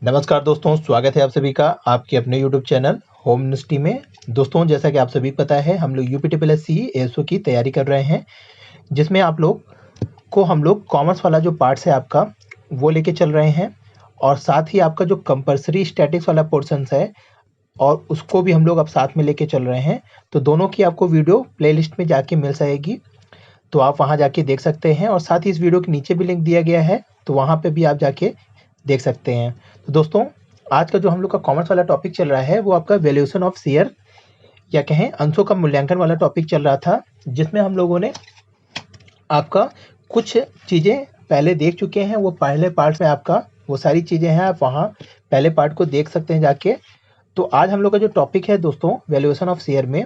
नमस्कार दोस्तों, स्वागत है आप सभी का आपके अपने यूट्यूब चैनल होम यूनिवर्सिटी में। दोस्तों, जैसा कि आप सभी को पता है, हम लोग यूपीटीपीएससी एएसओ की तैयारी कर रहे हैं, जिसमें आप लोग को हम लोग कॉमर्स वाला जो पार्ट्स है आपका वो लेके चल रहे हैं, और साथ ही आपका जो कंपलसरी स्टैटिक्स वाला पोर्शंस है और उसको भी हम लोग अब साथ में लेके चल रहे हैं। तो दोनों की आपको वीडियो प्लेलिस्ट में जाके मिल जाएगी, तो आप वहाँ जाके देख सकते हैं, और साथ ही इस वीडियो के नीचे भी लिंक दिया गया है, तो वहाँ पे भी आप जाके देख सकते हैं। तो दोस्तों, आज का जो हम लोग का कॉमर्स वाला टॉपिक चल रहा है वो आपका वैल्यूएशन ऑफ शेयर या कहें अंशों का मूल्यांकन वाला टॉपिक चल रहा था, जिसमें हम लोगों ने आपका कुछ चीज़ें पहले देख चुके हैं। वो पहले पार्ट में आपका वो सारी चीज़ें हैं, आप वहाँ पहले पार्ट को देख सकते हैं जाके। तो आज हम लोग का जो टॉपिक है दोस्तों, वैल्यूएशन ऑफ शेयर में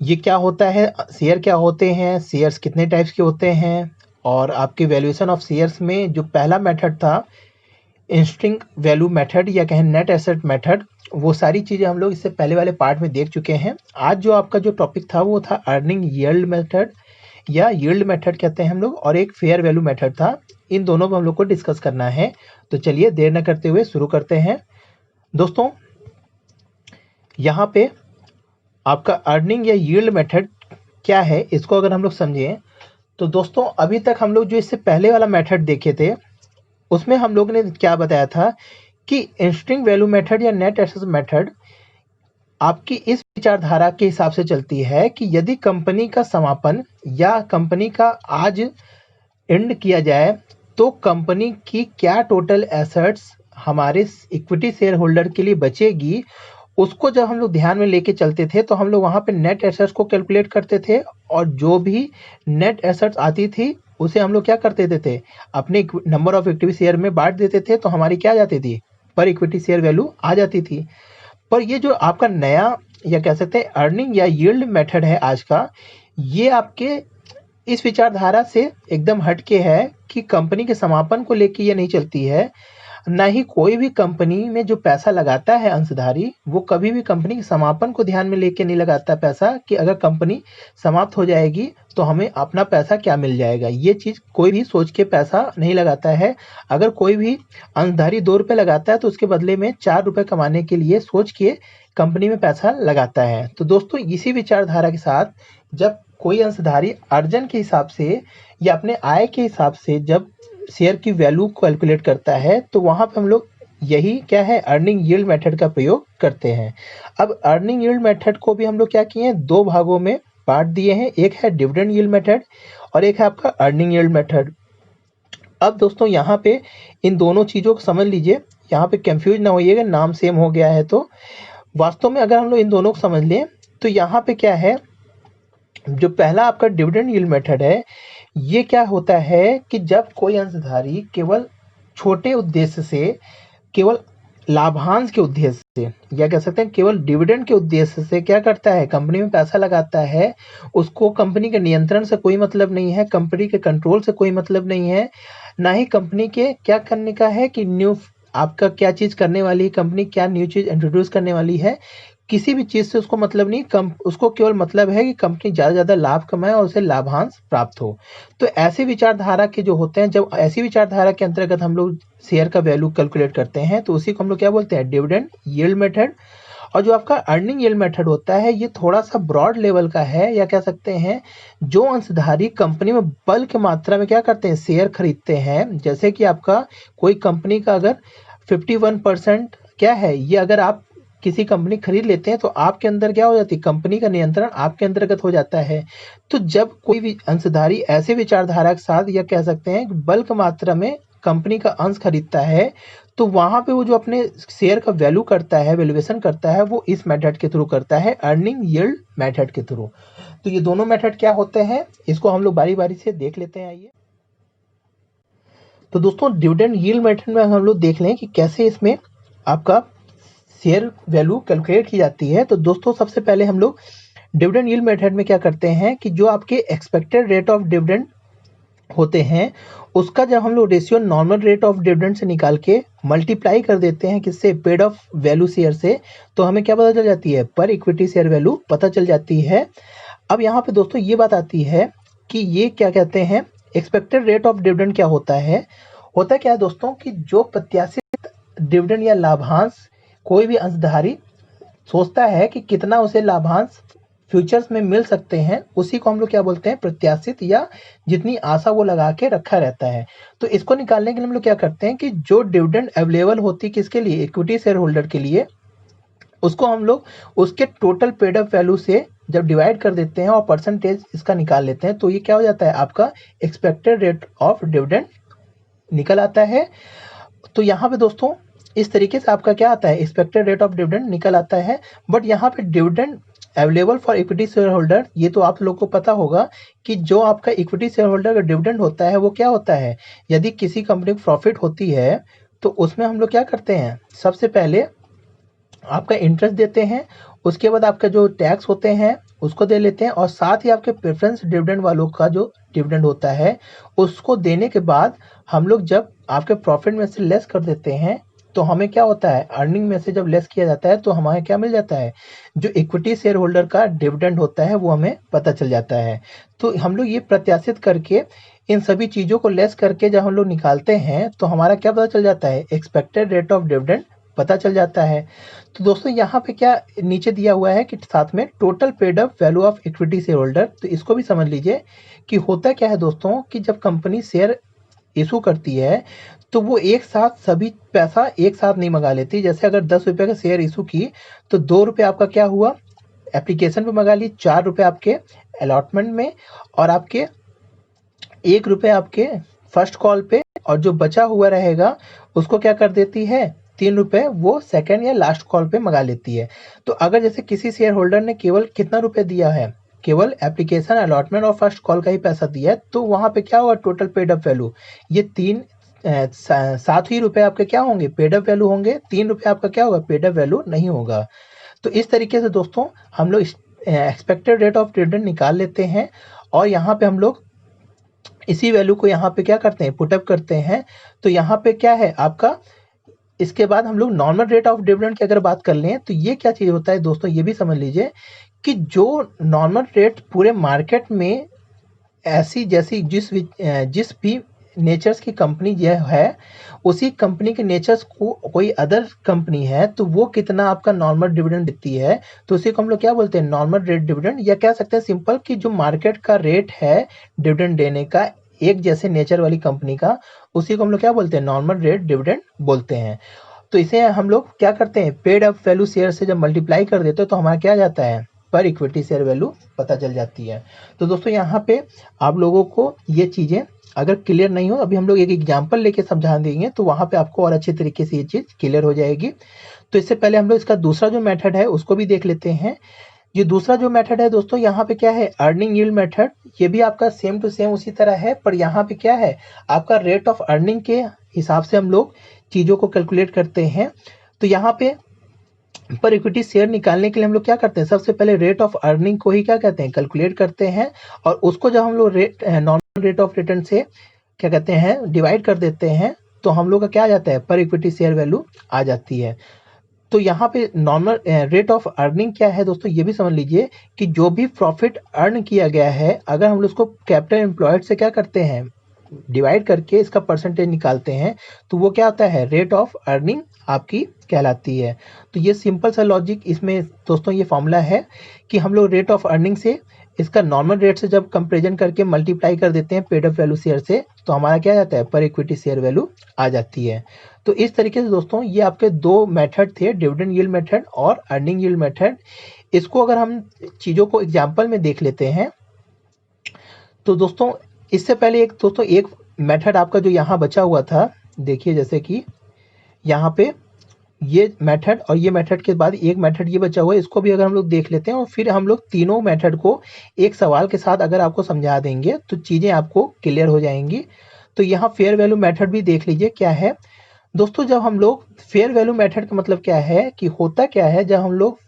ये क्या होता है, शेयर क्या होते हैं, शेयर्स कितने टाइप्स के होते हैं, और आपके वैल्यूएशन ऑफ शेयर्स में जो पहला मेथड था इंस्ट्रिंग वैल्यू मेथड या कहें नेट एसेट मेथड, वो सारी चीज़ें हम लोग इससे पहले वाले पार्ट में देख चुके हैं। आज जो आपका जो टॉपिक था वो था अर्निंग यील्ड मेथड या यील्ड मेथड कहते हैं हम लोग, और एक फेयर वैल्यू मेथड था। इन दोनों को हम लोग को डिस्कस करना है। तो चलिए देर न करते हुए शुरू करते हैं। दोस्तों, यहाँ पे आपका अर्निंग या यील्ड मेथड क्या है, इसको अगर हम लोग समझें तो दोस्तों, अभी तक हम लोग जो इससे पहले वाला मेथड देखे थे उसमें हम लोग ने क्या बताया था कि इंस्ट्रिंग वैल्यू मेथड या नेट एसेट मेथड आपकी इस विचारधारा के हिसाब से चलती है कि यदि कंपनी का समापन या कंपनी का आज एंड किया जाए तो कंपनी की क्या टोटल एसेट्स हमारे इक्विटी शेयर होल्डर के लिए बचेगी, उसको जब हम लोग ध्यान में लेके चलते थे तो हम लोग वहाँ पे नेट एसेट्स को कैलकुलेट करते थे, और जो भी नेट एसेट्स आती थी उसे हम लोग क्या करते थे, अपने नंबर ऑफ इक्विटी शेयर में बांट देते थे, तो हमारी क्या आ जाती थी, पर इक्विटी शेयर वैल्यू आ जाती थी। पर ये जो आपका नया या कह सकते हैं अर्निंग या यील्ड मेथड है आज का, ये आपके इस विचारधारा से एकदम हटके है कि कंपनी के समापन को लेके ये नहीं चलती है। ना ही कोई भी कंपनी में जो पैसा लगाता है अंशधारी, वो कभी भी कंपनी के समापन को ध्यान में लेके नहीं लगाता पैसा कि अगर कंपनी समाप्त हो जाएगी तो हमें अपना पैसा क्या मिल जाएगा। ये चीज़ कोई भी सोच के पैसा नहीं लगाता है। अगर कोई भी अंशधारी 2 रुपये लगाता है तो उसके बदले में 4 रुपये कमाने के लिए सोच के कंपनी में पैसा लगाता है। तो दोस्तों, इसी विचारधारा के साथ जब कोई अंशधारी अर्जन के हिसाब से या अपने आय के हिसाब से जब शेयर की वैल्यू कैलकुलेट करता है, तो वहाँ पे हम लोग यही क्या है, अर्निंग यील्ड मेथड का प्रयोग करते हैं। अब अर्निंग यील्ड मेथड को भी हम लोग क्या किए हैं, 2 भागों में बांट दिए हैं। एक है डिविडेंड यील्ड मेथड और एक है आपका अर्निंग यील्ड मेथड। अब दोस्तों, यहाँ पे इन दोनों चीज़ों को समझ लीजिए, यहाँ पे कंफ्यूज ना होइएगा, नाम सेम हो गया है। तो वास्तव में अगर हम लोग इन दोनों को समझ लें तो यहाँ पे क्या है, जो पहला आपका डिविडेंड यील्ड मेथड है, ये क्या होता है कि जब कोई अंशधारी केवल छोटे उद्देश्य से, केवल लाभांश के उद्देश्य से या कह सकते हैं केवल डिविडेंड के उद्देश्य से क्या करता है, कंपनी में पैसा लगाता है, उसको कंपनी के नियंत्रण से कोई मतलब नहीं है, कंपनी के कंट्रोल से कोई मतलब नहीं है, ना ही कंपनी के क्या करने का है कि न्यू आपका क्या चीज़ करने वाली है, कंपनी क्या न्यू चीज़ इंट्रोड्यूस करने वाली है, किसी भी चीज़ से उसको मतलब नहीं। उसको केवल मतलब है कि कंपनी ज़्यादा से ज़्यादा लाभ कमाए और उसे लाभांश प्राप्त हो। तो ऐसे विचारधारा के जो होते हैं, जब ऐसी विचारधारा के अंतर्गत हम लोग शेयर का वैल्यू कैलकुलेट करते हैं, तो उसी को हम लोग क्या बोलते हैं, डिविडेंड यील्ड मेथड। और जो आपका अर्निंग यील्ड मेथड होता है, ये थोड़ा सा ब्रॉड लेवल का है, या कह सकते हैं जो अंशधारी कंपनी में बल्क मात्रा में क्या करते हैं, शेयर खरीदते हैं। जैसे कि आपका कोई कंपनी का अगर 51% क्या है, ये अगर आप किसी कंपनी खरीद लेते हैं तो आपके अंदर क्या हो जाती है, कंपनी का नियंत्रण आपके अंतर्गत हो जाता है। तो जब कोई भी अंशधारी ऐसे विचारधारा के साथ या कह सकते हैं बल्क मात्रा में कंपनी का अंश खरीदता है, तो वहां पे वो जो अपने शेयर का वैल्यू करता है, वैल्यूएशन करता है, वो इस मेथड के थ्रू करता है, अर्निंग यील्ड मेथड के थ्रू। तो ये दोनों मेथड क्या होते हैं, इसको हम लोग बारी बारी से देख लेते हैं। आइए, तो दोस्तों, डिविडेंड यील्ड मेथड में हम लोग देख लें कि कैसे इसमें आपका शेयर वैल्यू कैलकुलेट की जाती है। तो दोस्तों, सबसे पहले हम लोग डिविडेंड यील्ड मेथड में क्या करते हैं कि जो आपके एक्सपेक्टेड रेट ऑफ डिविडेंड होते हैं, उसका जब हम लोग ratio normal rate of dividend से निकाल के मल्टीप्लाई कर देते हैं किससे, पेड ऑफ वैल्यू शेयर से, तो हमें क्या पता चल जाती है, पर इक्विटी शेयर वैल्यू पता चल जाती है। अब यहाँ पे दोस्तों ये बात आती है कि ये क्या कहते हैं, एक्सपेक्टेड रेट ऑफ डिविडेंड क्या होता है क्या है दोस्तों, कि जो प्रत्याशित डिविडेंड या लाभांश कोई भी अंशधारी सोचता है कि कितना उसे लाभांश फ्यूचर्स में मिल सकते हैं, उसी को हम लोग क्या बोलते हैं, प्रत्याशित, या जितनी आशा वो लगा के रखा रहता है। तो इसको निकालने के लिए हम लोग क्या करते हैं कि जो डिविडेंड अवेलेबल होती है किसके लिए, इक्विटी शेयर होल्डर के लिए, उसको हम लोग उसके टोटल पेड अप वैल्यू से जब डिवाइड कर देते हैं और परसेंटेज इसका निकाल लेते हैं, तो ये क्या हो जाता है, आपका एक्सपेक्टेड रेट ऑफ डिविडेंड निकल आता है। तो यहाँ पे दोस्तों इस तरीके से आपका क्या आता है, एक्सपेक्टेड रेट ऑफ डिविडेंड निकल आता है। बट यहाँ पे dividend available for equity share holder, ये तो आप लोग को पता होगा कि जो आपका इक्विटी शेयर होल्डर का डिविडेंड होता है वो क्या होता है, यदि किसी कंपनी को प्रॉफिट होती है तो उसमें हम लोग क्या करते हैं, सबसे पहले आपका इंटरेस्ट देते हैं, उसके बाद आपका जो टैक्स होते हैं उसको दे लेते हैं, और साथ ही आपके प्रेफरेंस डिविडेंड वालों का जो डिविडेंड होता है उसको देने के बाद हम लोग जब आपके प्रॉफिट में से लेस कर देते हैं तो हमें क्या होता है, अर्निंग में से जब लेस किया जाता है तो हमें क्या मिल जाता है, जो इक्विटी शेयर होल्डर का डिविडेंड होता है वो हमें पता चल जाता है। तो हम लोग ये प्रत्याशित करके इन सभी चीज़ों को लेस करके जब हम लोग निकालते हैं तो हमारा क्या पता चल जाता है, एक्सपेक्टेड रेट ऑफ डिविडेंड पता चल जाता है। तो दोस्तों यहाँ पे क्या नीचे दिया हुआ है कि साथ में total paid up value of equity share holder, तो इसको भी समझ लीजिए कि होता क्या है दोस्तों कि जब कंपनी शेयर इशू करती है तो वो एक साथ सभी पैसा एक साथ नहीं मंगा लेती। जैसे अगर 10 रुपये का शेयर इशू की तो 2 रुपये आपका क्या हुआ, एप्लीकेशन पे मंगा ली, 4 रुपये आपके अलॉटमेंट में, और आपके 1 रुपये आपके फर्स्ट कॉल पे, और जो बचा हुआ रहेगा उसको क्या कर देती है, 3 रुपये वो सेकंड या लास्ट कॉल पे मंगा लेती है। तो अगर जैसे किसी शेयर होल्डर ने केवल कितना रुपए दिया है, केवल एप्लीकेशन, अलॉटमेंट और फर्स्ट कॉल का ही पैसा दिया है, तो वहां पे क्या होगा, टोटल पेड अप वैल्यू ये 7 ही रुपए आपके क्या होंगे, पेड अप वैल्यू होंगे, 3 रुपये आपका क्या होगा, पेड अप वैल्यू नहीं होगा। तो इस तरीके से दोस्तों हम लोग एक्सपेक्टेड रेट ऑफ डिविडेंड निकाल लेते हैं, और यहाँ पे हम लोग इसी वैल्यू को यहाँ पे क्या करते हैं, पुटअप करते हैं। तो यहाँ पे क्या है आपका, इसके बाद हम लोग नॉर्मल रेट ऑफ डिविडेंड की अगर बात कर लें तो ये क्या चीज़ होता है दोस्तों, ये भी समझ लीजिए कि जो नॉर्मल रेट पूरे मार्केट में ऐसी जैसी जिस भी नेचर्स की कंपनी यह है, उसी कंपनी के नेचर्स को कोई अदर कंपनी है तो वो कितना आपका नॉर्मल डिविडेंड देती है, तो उसी को हम लोग क्या बोलते हैं, नॉर्मल रेट डिविडेंड, या कह सकते हैं सिंपल कि जो मार्केट का रेट है डिविडेंड देने का एक जैसे नेचर वाली कंपनी का, उसी को हम लोग क्या बोलते हैं, नॉर्मल रेट डिविडेंड बोलते हैं। तो इसे हम लोग क्या करते हैं, पेड अप वैल्यू शेयर से जब मल्टीप्लाई कर देते हैं तो हमारा क्या जाता है, पर इक्विटी शेयर वैल्यू पता चल जाती है। तो दोस्तों यहाँ पे आप लोगों को ये चीज़ें अगर क्लियर नहीं हो, अभी हम लोग एक एग्जाम्पल लेके समझा देंगे तो वहाँ पे आपको और अच्छे तरीके से ये चीज़ क्लियर हो जाएगी। तो इससे पहले हम लोग इसका दूसरा जो मेथड है उसको भी देख लेते हैं। ये दूसरा जो मेथड है दोस्तों, यहाँ पे क्या है, अर्निंग यील्ड मेथड। ये भी आपका सेम टू सेम उसी तरह है, पर यहाँ पे क्या है, आपका रेट ऑफ अर्निंग के हिसाब से हम लोग चीज़ों को कैलकुलेट करते हैं। तो यहाँ पे पर इक्विटी शेयर निकालने के लिए हम लोग क्या करते हैं, सबसे पहले रेट ऑफ अर्निंग को ही क्या कहते हैं, कैलकुलेट करते हैं, और उसको जब हम लोग नॉर्मल रेट ऑफ रिटर्न से क्या कहते हैं, डिवाइड कर देते हैं, तो हम लोग का क्या आ जाता है, पर इक्विटी शेयर वैल्यू आ जाती है। तो यहाँ पे नॉर्मल रेट ऑफ अर्निंग क्या है दोस्तों, ये भी समझ लीजिए कि जो भी प्रॉफिट अर्न किया गया है, अगर हम लोग उसको कैपिटल एम्प्लॉयड से क्या करते हैं, डिवाइड करके इसका परसेंटेज निकालते हैं, तो वो क्या होता है, रेट ऑफ अर्निंग आपकी कहलाती है। तो ये सिंपल सा लॉजिक इसमें दोस्तों ये फॉर्मूला है कि हम लोग रेट ऑफ अर्निंग से इसका नॉर्मल रेट से जब कंपेरिजन करके मल्टीप्लाई कर देते हैं पेड अप वैल्यू शेयर से, तो हमारा क्या जाता है, पर इक्विटी शेयर वैल्यू आ जाती है। तो इस तरीके से दोस्तों ये आपके दो मेथड थे, डिविडेंड यील्ड मेथड और अर्निंग यील्ड मेथड। इसको अगर हम चीज़ों को एग्जाम्पल में देख लेते हैं तो दोस्तों इससे पहले एक मेथड आपका जो यहाँ बचा हुआ था, देखिए जैसे कि यहाँ पे ये मेथड और ये मेथड के बाद एक मेथड ये बचा हुआ है, इसको भी अगर हम लोग देख लेते हैं और फिर हम लोग तीनों मेथड को एक सवाल के साथ अगर आपको समझा देंगे तो चीज़ें आपको क्लियर हो जाएंगी। तो यहाँ फेयर वैल्यू मेथड भी देख लीजिए क्या है दोस्तों। जब हम लोग फेयर वैल्यू मेथड का मतलब क्या है कि होता क्या है, जब हम लोग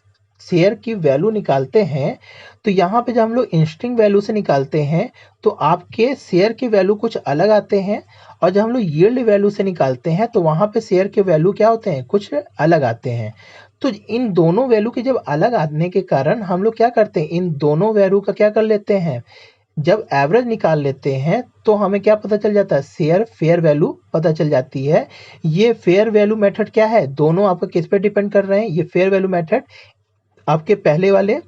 शेयर की वैल्यू निकालते हैं तो यहाँ पे जब हम लोग इंस्टिंग वैल्यू से निकालते हैं तो आपके शेयर की वैल्यू कुछ अलग आते हैं, और जब हम लोग यील्ड वैल्यू से निकालते हैं तो वहाँ पे शेयर के वैल्यू क्या होते हैं, कुछ अलग आते हैं। तो इन दोनों वैल्यू के जब अलग आने के कारण हम लोग क्या करते हैं, इन दोनों वैल्यू का क्या कर लेते हैं, जब एवरेज निकाल लेते हैं तो हमें क्या पता चल जाता है, शेयर फेयर वैल्यू पता चल जाती है। ये फेयर वैल्यू मेथड क्या है, दोनों आपका किस पे डिपेंड कर रहे हैं, ये फेयर वैल्यू मेथड आपके पहले वाले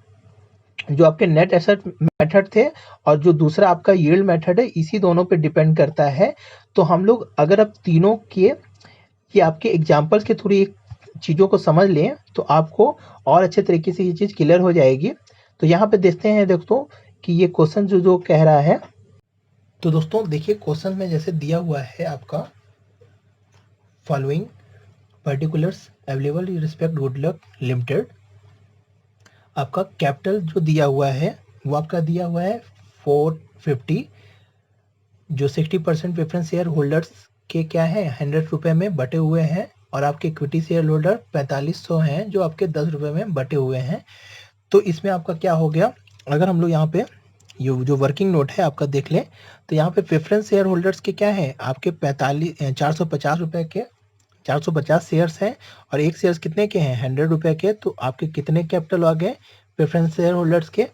जो आपके नेट एसेट मेथड थे और जो दूसरा आपका यील्ड मेथड है, इसी दोनों पे डिपेंड करता है। तो हम लोग अगर अब तीनों के ये आपके एग्जाम्पल्स के थ्रू एक चीज़ों को समझ लें तो आपको और अच्छे तरीके से ये चीज़ क्लियर हो जाएगी। तो यहाँ पे देखते हैं दोस्तों कि ये क्वेश्चन जो कह रहा है। तो दोस्तों देखिए क्वेश्चन में जैसे दिया हुआ है आपका following particulars available in respect good luck limited. आपका कैपिटल जो दिया हुआ है वो आपका दिया हुआ है 450, जो 60% प्रेफरेंस शेयर होल्डर्स के क्या है 100 रुपये में बटे हुए हैं, और आपके इक्विटी शेयर होल्डर 4500 हैं जो आपके 10 रुपये में बटे हुए हैं। तो इसमें आपका क्या हो गया, अगर हम लोग यहाँ पे जो वर्किंग नोट है आपका देख लें तो यहाँ पे प्रेफरेंस शेयर होल्डर्स के क्या है आपके 450 रुपये के 450 शेयर्स हैं, और एक शेयर्स कितने के हैं 100 रुपये के। तो आपके कितने कैपिटल आ गए प्रेफरेंस शेयर होल्डर्स के,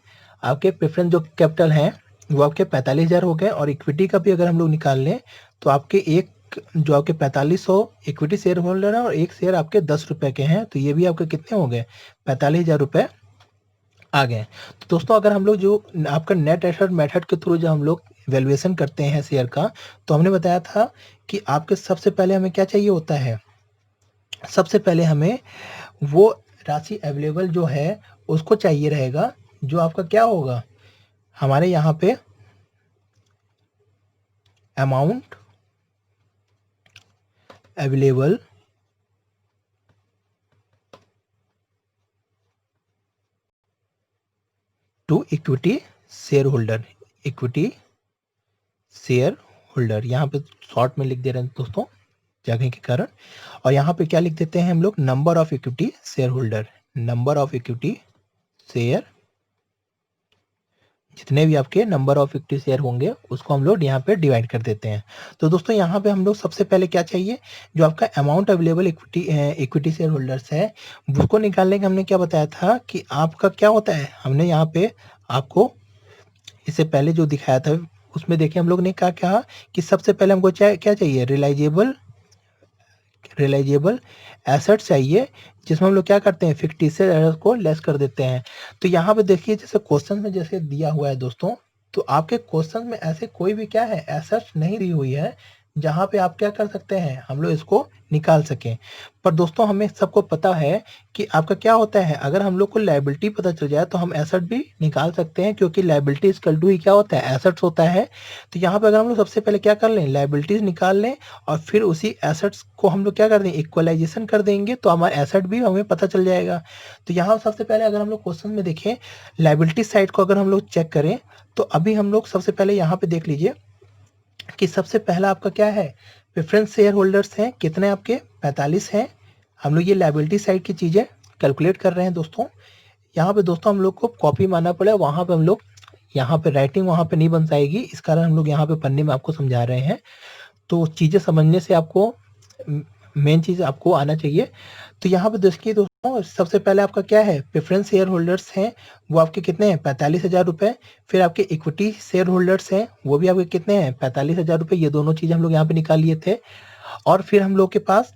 आपके प्रेफरेंस जो कैपिटल हैं वो आपके 45,000 हो गए। और इक्विटी का भी अगर हम लोग निकाल लें तो आपके एक जो आपके 4500 इक्विटी शेयर होल्डर है और एक शेयर आपके 10 रुपये के हैं, तो ये भी आपके कितने हो गए 45,000 रुपये आ गए। तो दोस्तों अगर हम लोग जो आपका नेट एसेट मेथड के थ्रू जो हम लोग वैल्यूएशन करते हैं शेयर का, तो हमने बताया था कि आपके सबसे पहले हमें क्या चाहिए होता है, सबसे पहले हमें वो राशि अवेलेबल जो है उसको चाहिए रहेगा, जो आपका क्या होगा हमारे यहाँ पे amount available to equity share holder, equity share holder यहाँ पे शॉर्ट में लिख दे रहे हैं दोस्तों जगह के कारण। और यहाँ पे क्या लिख देते हैं हम लोग, number of equity share holder, number of equity share, जितने भी आपके नंबर ऑफ इक्विटी शेयर होंगे उसको हम लोग यहाँ पे डिवाइड कर देते हैं। तो दोस्तों यहाँ पे हम लोग सबसे पहले क्या चाहिए, जो आपका amount available equity share holders है उसको निकालने का हमने क्या बताया था कि आपका क्या होता है, हमने यहाँ पे आपको इससे पहले जो दिखाया था उसमें देखिए हम लोग ने क्या कहा कि सबसे पहले हमको क्या चाहिए, रिलाइजेबल एसेट चाहिए, जिसमें हम लोग क्या करते हैं फिक्टिशियस एसेट को लेस कर देते हैं। तो यहाँ पे देखिए जैसे क्वेश्चन में जैसे दिया हुआ है दोस्तों, तो आपके क्वेश्चन में ऐसे कोई भी क्या है एसेट्स नहीं दी हुई है जहाँ पे आप क्या कर सकते हैं हम लोग इसको निकाल सकें। पर दोस्तों हमें सबको पता है कि आपका क्या होता है, अगर हम लोग को लायबिलिटी पता चल जाए तो हम एसेट भी निकाल सकते हैं, क्योंकि लायबिलिटी इक्वल टू ही क्या होता है एसेट्स होता है। तो यहाँ पे अगर हम लोग सबसे पहले क्या कर लें लायबिलिटीज निकाल लें और फिर उसी एसेट्स को हम लोग क्या कर दें इक्वलाइजेशन कर देंगे, तो हमारा एसेट भी हमें पता चल जाएगा। तो यहाँ सबसे पहले अगर हम लोग क्वेश्चन में देखें लायबिलिटी साइड को अगर हम लोग चेक करें, तो अभी हम लोग सबसे पहले यहाँ पे देख लीजिए कि सबसे पहला आपका क्या है प्रेफरेंस शेयर होल्डर्स हैं, कितने आपके 45 हैं। हम लोग ये लायबिलिटी साइड की चीज़ें कैलकुलेट कर रहे हैं दोस्तों। यहाँ पे दोस्तों हम लोग को कॉपी मारना पड़े, वहाँ पे हम लोग यहाँ पे राइटिंग वहाँ पे नहीं बन पाएगी, इस कारण हम लोग यहाँ पे पन्ने में आपको समझा रहे हैं। तो चीज़ें समझने से आपको मेन चीज़ आपको आना चाहिए। तो यहाँ पे देखिए दोस्तों सबसे पहले आपका क्या है प्रेफरेंस शेयर होल्डर्स हैं वो आपके कितने हैं 45,000 रुपये। फिर आपके इक्विटी शेयर होल्डर्स हैं वो भी आपके कितने हैं 45,000 रुपये। ये दोनों चीज़ हम लोग यहाँ पे निकाल लिए थे। और फिर हम लोग के पास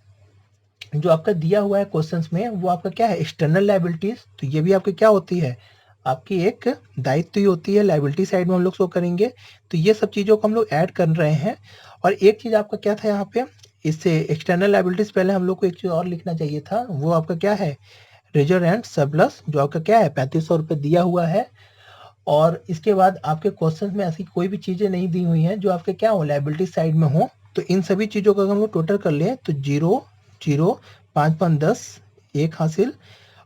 जो आपका दिया हुआ है क्वेश्चंस में वो आपका क्या है एक्सटर्नल लायबिलिटीज। तो ये भी आपकी क्या होती है आपकी एक दायित्व ही होती है, लायबिलिटी साइड में हम लोग शो करेंगे। तो ये सब चीज़ों को हम लोग ऐड कर रहे हैं। और एक चीज़ आपका क्या था यहाँ पे, इससे एक्सटर्नल लायबिलिटीज पहले हम लोग को एक चीज़ और लिखना चाहिए था, वो आपका क्या है रिजर्व एंड सरप्लस, जो आपका क्या है 3500 रुपये दिया हुआ है। और इसके बाद आपके क्वेश्चन में ऐसी कोई भी चीज़ें नहीं दी हुई हैं जो आपके क्या हो लायबिलिटी साइड में हो। तो इन सभी चीज़ों का अगर हम लोग टोटल कर लें तो 0 0 5 5 10 1 हासिल,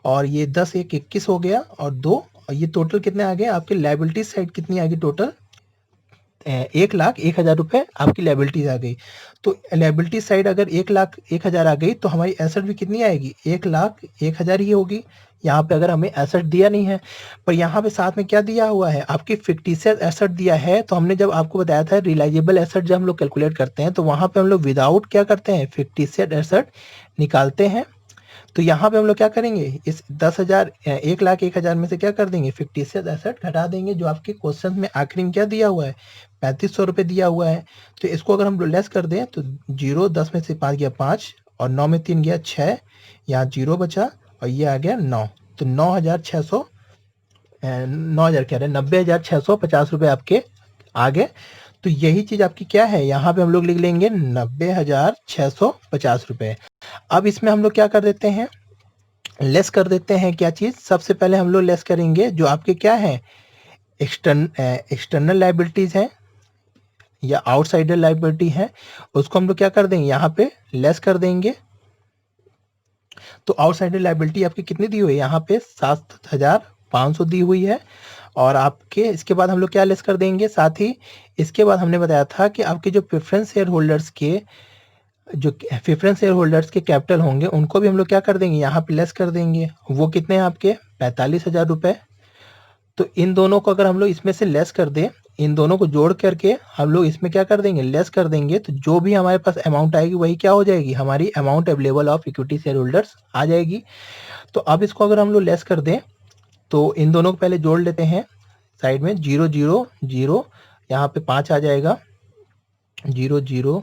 और ये 10 1 21 हो गया, और 2, और ये टोटल कितने आ गए आपके लायबिलिटी साइड कितनी आ गई टोटल 1,01,000 रुपये आपकी लायबिलिटीज आ गई। तो लायबिलिटी साइड अगर 1,01,000 आ गई तो हमारी एसेट भी कितनी आएगी 1,01,000 ही होगी। यहाँ पे अगर हमें एसेट दिया नहीं है, पर यहाँ पे साथ में क्या दिया हुआ है आपकी फिक्टिशियस एसेट दिया है। तो हमने जब आपको बताया था रिलाइजेबल एसेट जब हम लोग कैलकुलेट करते हैं तो वहाँ पे हम लोग विदाउट क्या करते हैं फिक्टिशियस एसेट निकालते हैं। तो यहाँ पे हम लोग क्या करेंगे, इस 10,000 1,01,000 में से क्या कर देंगे, फिक्टिशियस एसेट घटा देंगे, जो आपके क्वेश्चन में आखिरी में क्या दिया हुआ है, 3500 रुपये दिया हुआ है। तो इसको अगर हम लेस कर दें तो 0, 10 में से 5 गया 5 और 9 में 3 गया 6, यहाँ 0 बचा और ये आ गया 9। तो 9,000 कह रहे हैं 90,650 रुपये आपके आ गए। तो यही चीज़ आपकी क्या है, यहाँ पे हम लोग लिख लेंगे 90,650 रुपये। अब इसमें हम लोग क्या कर देते हैं, लेस कर देते हैं क्या चीज़, सबसे पहले हम लोग लेस करेंगे जो आपके क्या है, एक्सटर्नल लाइबिलिटीज़ हैं या आउटसाइडर लाइबिलिटी है, उसको हम लोग क्या कर देंगे, यहाँ पे लेस कर देंगे। तो आउटसाइडर लाइबिलिटी आपकी कितनी दी हुई है, यहाँ पे 7,500 दी हुई है। और आपके इसके बाद हम लोग क्या लेस कर देंगे, साथ ही इसके बाद हमने बताया था कि आपके जो प्रेफरेंस शेयर होल्डर्स के कैपिटल होंगे उनको भी हम लोग क्या कर देंगे, यहाँ पे लेस कर देंगे। वो कितने हैं आपके 45,000 रुपये। तो इन दोनों को अगर हम लोग इसमें से लेस कर दें, इन दोनों को जोड़ करके हम लोग इसमें क्या कर देंगे, लेस कर देंगे, तो जो भी हमारे पास अमाउंट आएगी वही क्या हो जाएगी, हमारी amount available of equity shareholders आ जाएगी। तो अब इसको अगर हम लोग लेस कर दें तो इन दोनों को पहले जोड़ लेते हैं साइड में, 0 0 0, यहाँ पे 5 आ जाएगा, 0 0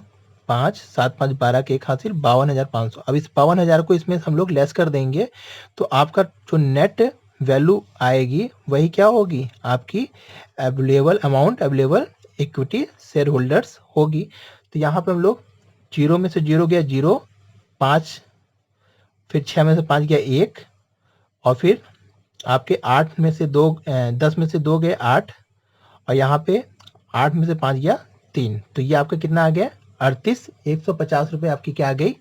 5 7 5 12 के एक हासिल 52,500। अब इस 52,000 को इसमें हम लोग लेस कर देंगे तो आपका जो नेट वैल्यू आएगी वही क्या होगी, आपकी अवेलेबल इक्विटी शेयर होल्डर्स होगी। तो यहाँ पे हम लोग 0 में से 0 गया 0, 5, फिर 6 में से 5 गया 1, और फिर आपके 8 में से 2 10 में से 2 गए 8, और यहाँ पे 8 में से 5 गया 3। तो ये आपका कितना आ गया, 38,150 रुपये आपकी क्या आ गई,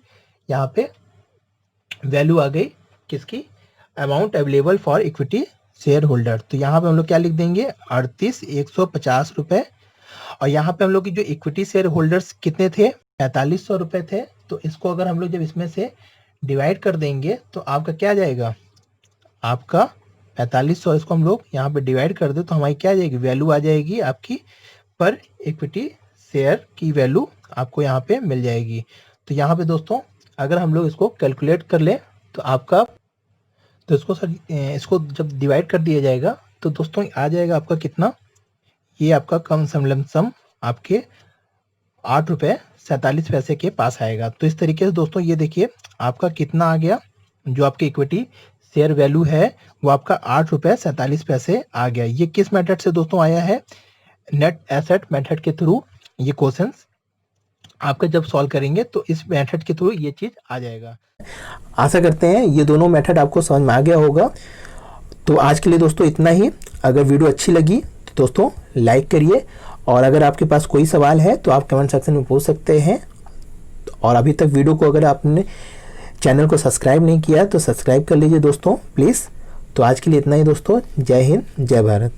यहाँ पे वैल्यू आ गई किसकी, amount available for equity share holder. तो यहाँ पे हम लोग क्या लिख देंगे, 38,150 रुपये। और यहाँ पे हम लोग की जो इक्विटी शेयर होल्डर्स कितने थे, 4500 रुपये थे। तो इसको अगर हम लोग जब इसमें से डिवाइड कर देंगे तो आपका क्या आ जाएगा, आपका 4500, इसको हम लोग यहाँ पे डिवाइड कर दे तो हमारी क्या आ जाएगी, वैल्यू आ जाएगी आपकी पर इक्विटी शेयर की वैल्यू आपको यहाँ पे मिल जाएगी। तो यहाँ पे दोस्तों अगर हम लोग इसको कैलकुलेट कर लें तो आपका, तो इसको जब डिवाइड कर दिया जाएगा तो दोस्तों आ जाएगा आपका कितना, ये आपका कम सम आपके 8 रुपये 47 पैसे के पास आएगा। तो इस तरीके से दोस्तों ये देखिए आपका कितना आ गया, जो आपकी इक्विटी शेयर वैल्यू है वो आपका 8 रुपये 47 पैसे आ गया। ये किस मेथड से दोस्तों आया है, नेट एसेट मेथड के थ्रू। ये क्वेश्चंस आपका जब सॉल्व करेंगे तो इस मेथड के थ्रू ये चीज़ आ जाएगा। आशा करते हैं ये दोनों मेथड आपको समझ में आ गया होगा। तो आज के लिए दोस्तों इतना ही। अगर वीडियो अच्छी लगी तो दोस्तों लाइक करिए, और अगर आपके पास कोई सवाल है तो आप कमेंट सेक्शन में पूछ सकते हैं। और अभी तक वीडियो को अगर आपने चैनल को सब्सक्राइब नहीं किया तो सब्सक्राइब कर लीजिए दोस्तों प्लीज़। तो आज के लिए इतना ही दोस्तों, जय हिंद जय भारत।